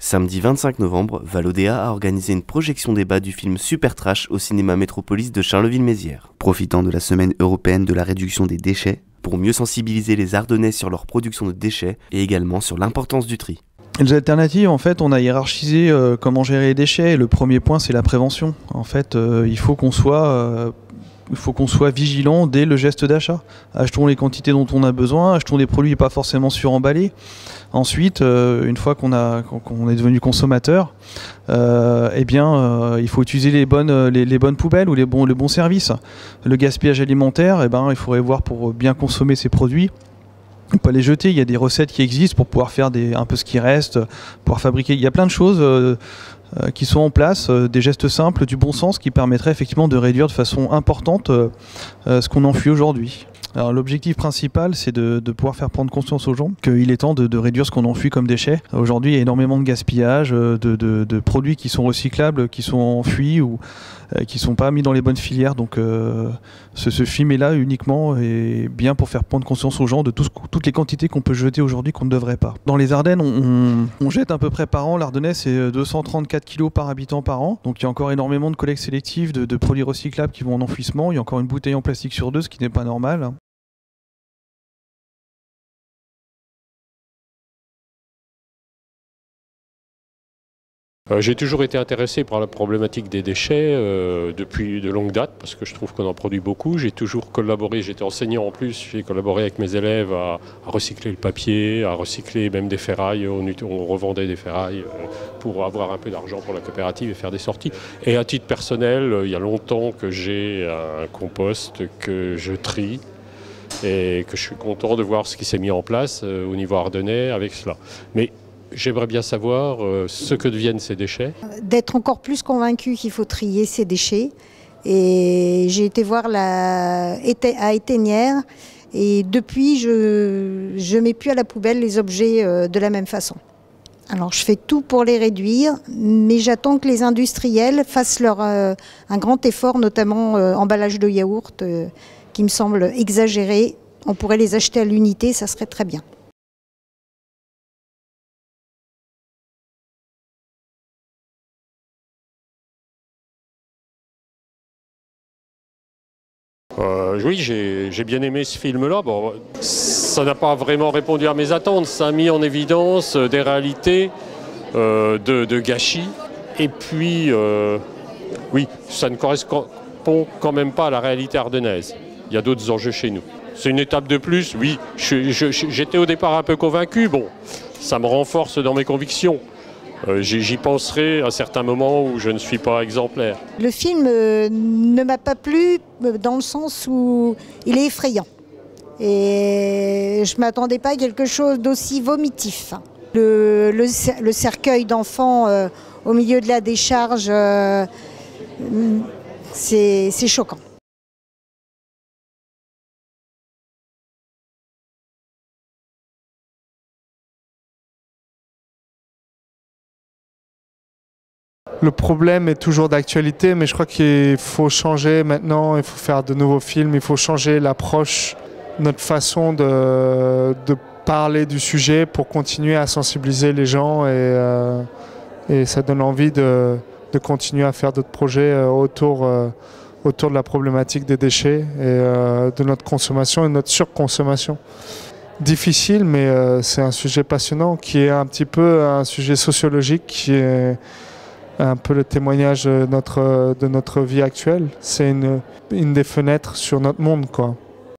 Samedi 25 novembre, Valodea a organisé une projection débat du film Super Trash au cinéma Métropolis de Charleville-Mézières. Profitant de la semaine européenne de la réduction des déchets, pour mieux sensibiliser les Ardennais sur leur production de déchets et également sur l'importance du tri. Les alternatives, en fait, on a hiérarchisé comment gérer les déchets. Et le premier point, c'est la prévention. En fait, il faut qu'on soit vigilant dès le geste d'achat. Achetons les quantités dont on a besoin, achetons des produits pas forcément suremballés. Ensuite, une fois qu'on est devenu consommateur, il faut utiliser les bonnes poubelles ou le bon service. Le gaspillage alimentaire, il faudrait voir pour bien consommer ces produits. On peut les jeter, il y a des recettes qui existent pour pouvoir faire un peu ce qui reste, pouvoir fabriquer. Il y a plein de choses qui sont en place, des gestes simples, du bon sens qui permettraient effectivement de réduire de façon importante ce qu'on enfuit aujourd'hui. Alors l'objectif principal, c'est de pouvoir faire prendre conscience aux gens qu'il est temps de réduire ce qu'on enfuit comme déchets. Aujourd'hui, il y a énormément de gaspillage, de produits qui sont recyclables, qui sont enfuis ou qui ne sont pas mis dans les bonnes filières. Donc ce film est là uniquement et bien pour faire prendre conscience aux gens de toutes les quantités qu'on peut jeter aujourd'hui qu'on ne devrait pas. Dans les Ardennes, on jette à peu près par an. L'Ardennais, c'est 234 kg par habitant par an. Donc il y a encore énormément de collectes sélectives de produits recyclables qui vont en enfouissement. Il y a encore une bouteille en plastique sur deux, ce qui n'est pas normal. J'ai toujours été intéressé par la problématique des déchets depuis de longue date parce que je trouve qu'on en produit beaucoup. J'ai toujours collaboré, j'étais enseignant en plus, j'ai collaboré avec mes élèves à recycler le papier, à recycler même des ferrailles. On revendait des ferrailles pour avoir un peu d'argent pour la coopérative et faire des sorties. Et à titre personnel, il y a longtemps que j'ai un compost que je trie et que je suis content de voir ce qui s'est mis en place au niveau ardennais avec cela. Mais j'aimerais bien savoir ce que deviennent ces déchets. D'être encore plus convaincu qu'il faut trier ces déchets. Et j'ai été voir à Éteignères et depuis je mets plus à la poubelle les objets de la même façon. Alors je fais tout pour les réduire, mais j'attends que les industriels fassent un grand effort, notamment emballage de yaourt, qui me semble exagéré. On pourrait les acheter à l'unité, ça serait très bien. Oui, j'ai bien aimé ce film-là. Bon, ça n'a pas vraiment répondu à mes attentes. Ça a mis en évidence des réalités de gâchis. Et puis, oui, ça ne correspond quand même pas à la réalité ardennaise. Il y a d'autres enjeux chez nous. C'est une étape de plus, oui. J'étais au départ un peu convaincu. Bon, ça me renforce dans mes convictions. J'y penserai à certains moments où je ne suis pas exemplaire. Le film ne m'a pas plu dans le sens où il est effrayant. Et je ne m'attendais pas à quelque chose d'aussi vomitif. Le cercueil d'enfants au milieu de la décharge, c'est choquant. Le problème est toujours d'actualité, mais je crois qu'il faut changer maintenant, il faut faire de nouveaux films, il faut changer l'approche, notre façon de parler du sujet pour continuer à sensibiliser les gens et ça donne envie de continuer à faire d'autres projets autour de la problématique des déchets et de notre consommation et de notre surconsommation. Difficile, mais c'est un sujet passionnant qui est un petit peu un sujet sociologique qui est un peu le témoignage de notre vie actuelle. C'est une des fenêtres sur notre monde, quoi.